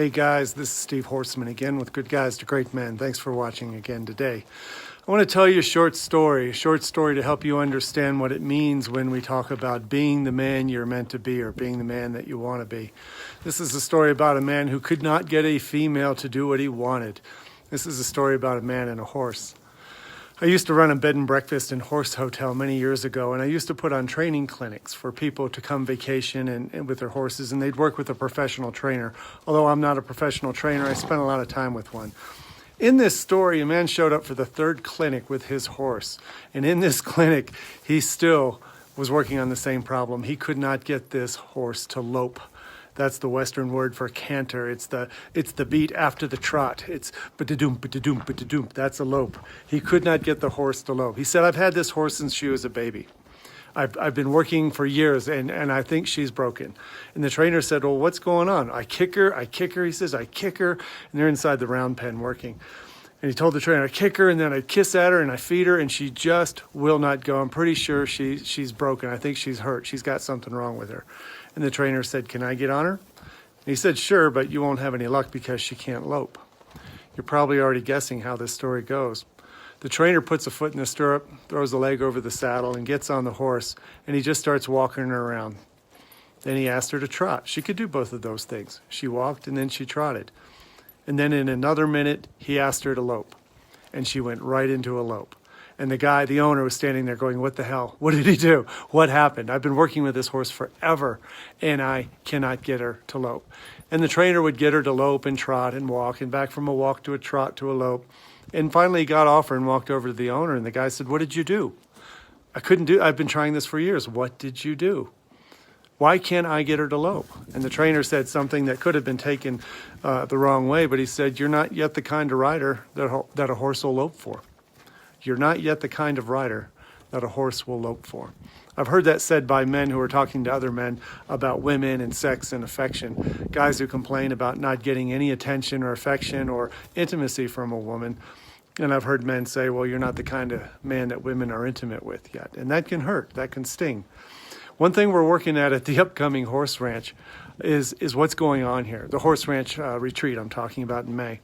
Hey guys, this is Steve Horseman again with Good Guys to Great Men. Thanks for watching again today. I want to tell you a short story to help you understand what it means when we talk about being the man you're meant to be or being the man that you want to be. This is a story about a man who could not get a female to do what he wanted. This is a story about a man and a horse. I used to run a bed and breakfast and horse hotel many years ago, and I used to put on training clinics for people to come vacation and with their horses, and they'd work with a professional trainer. Although I'm not a professional trainer, I spent a lot of time with one. In this story, a man showed up for the third clinic with his horse, and in this clinic, he still was working on the same problem. He could not get this horse to lope. That's the Western word for canter. It's the beat after the trot. It's ba-da-doom, ba-da-doom, ba-da-doom. That's a lope. He could not get the horse to lope. He said, I've had this horse since she was a baby. I've been working for years, and I think she's broken. And the trainer said, well, what's going on? I kick her. He says, I kick her. And they're inside the round pen working. And he told the trainer, I kick her, and then I kiss at her, and I feed her, and she just will not go. I'm pretty sure she's broken. I think she's hurt. She's got something wrong with her. And the trainer said, can I get on her? And he said, sure, but you won't have any luck because she can't lope. You're probably already guessing how this story goes. The trainer puts a foot in the stirrup, throws a leg over the saddle, and gets on the horse, and he just starts walking her around. Then he asked her to trot. She could do both of those things. She walked, and then she trotted. And then in another minute, he asked her to lope, and she went right into a lope. And the owner was standing there going, what the hell? What did he do? What happened? I've been working with this horse forever, and I cannot get her to lope. And the trainer would get her to lope and trot and walk, and back from a walk to a trot to a lope. And finally he got off her and walked over to the owner, and the guy said, what did you do? I've been trying this for years. What did you do? Why can't I get her to lope? And the trainer said something that could have been taken the wrong way, but he said, you're not yet the kind of rider that a horse will lope for. You're not yet the kind of rider that a horse will lope for. I've heard that said by men who are talking to other men about women and sex and affection. Guys who complain about not getting any attention or affection or intimacy from a woman. And I've heard men say, well, you're not the kind of man that women are intimate with yet. And that can hurt. That can sting. One thing we're working at the upcoming horse ranch is what's going on here. The horse ranch retreat I'm talking about in May.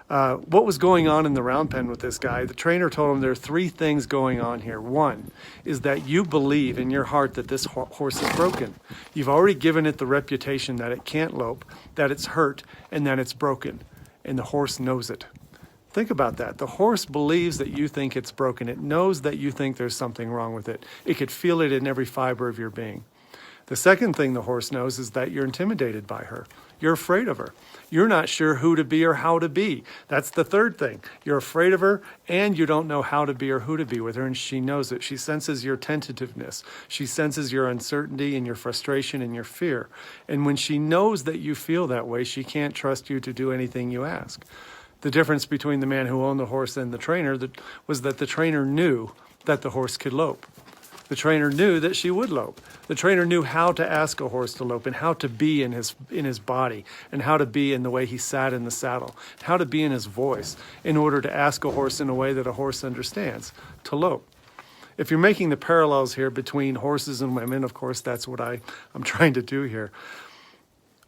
What was going on in the round pen with this guy? The trainer told him there are three things going on here. One is that you believe in your heart that this horse is broken. You've already given it the reputation that it can't lope, that it's hurt, and that it's broken. And the horse knows it. Think about that. The horse believes that you think it's broken. It knows that you think there's something wrong with it. It could feel it in every fiber of your being. The second thing the horse knows is that you're intimidated by her. You're afraid of her. You're not sure who to be or how to be. That's the third thing. You're afraid of her, and you don't know how to be or who to be with her, and she knows it. She senses your tentativeness. She senses your uncertainty and your frustration and your fear. And when she knows that you feel that way, she can't trust you to do anything you ask. The difference between the man who owned the horse and the trainer was that the trainer knew that the horse could lope. The trainer knew that she would lope. The trainer knew how to ask a horse to lope and how to be in his body and how to be in the way he sat in the saddle, how to be in his voice in order to ask a horse in a way that a horse understands, to lope. If you're making the parallels here between horses and women, of course, that's what I'm trying to do here.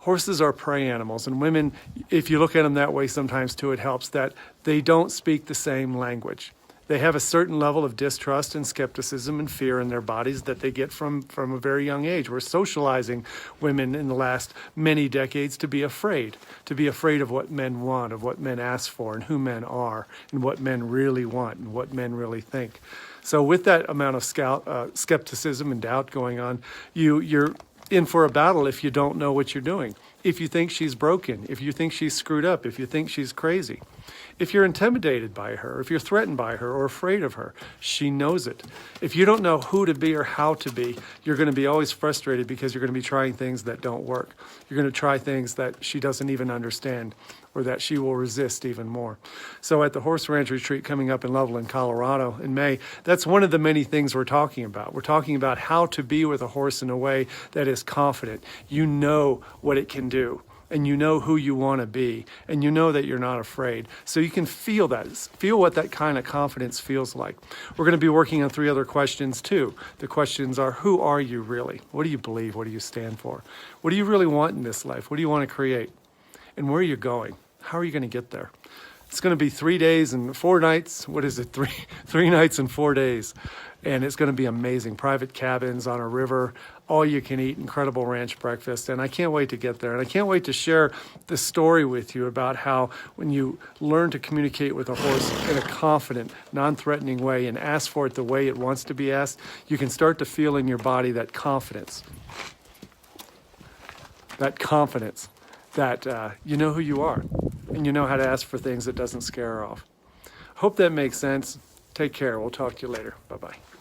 Horses are prey animals, and women, if you look at them that way sometimes too, it helps that they don't speak the same language. They have a certain level of distrust and skepticism and fear in their bodies that they get from a very young age. We're socializing women in the last many decades to be afraid of what men want, of what men ask for, and who men are, and what men really want, and what men really think. So with that amount of skepticism and doubt going on, you're in for a battle if you don't know what you're doing. If you think she's broken, if you think she's screwed up, if you think she's crazy. If you're intimidated by her, if you're threatened by her or afraid of her, she knows it. If you don't know who to be or how to be, you're going to be always frustrated because you're going to be trying things that don't work. You're going to try things that she doesn't even understand or that she will resist even more. So at the Horse Ranch Retreat coming up in Loveland, Colorado in May, that's one of the many things we're talking about. We're talking about how to be with a horse in a way that is confident. You know what it can do. And you know who you want to be, and you know that you're not afraid. So you can feel that, feel what that kind of confidence feels like. We're going to be working on 3 other questions too. The questions are, who are you really? What do you believe? What do you stand for? What do you really want in this life? What do you want to create? and where you're going. How are you going to get there? It's going to be 3 days and 4 nights. What is it? Three nights and 4 days. And it's going to be amazing. Private cabins on a river, all you can eat, incredible ranch breakfast. And I can't wait to get there. And I can't wait to share this story with you about how when you learn to communicate with a horse in a confident, non-threatening way and ask for it the way it wants to be asked, you can start to feel in your body that confidence. That confidence that you know who you are and you know how to ask for things that doesn't scare her off. Hope that makes sense. Take care. We'll talk to you later. Bye-bye.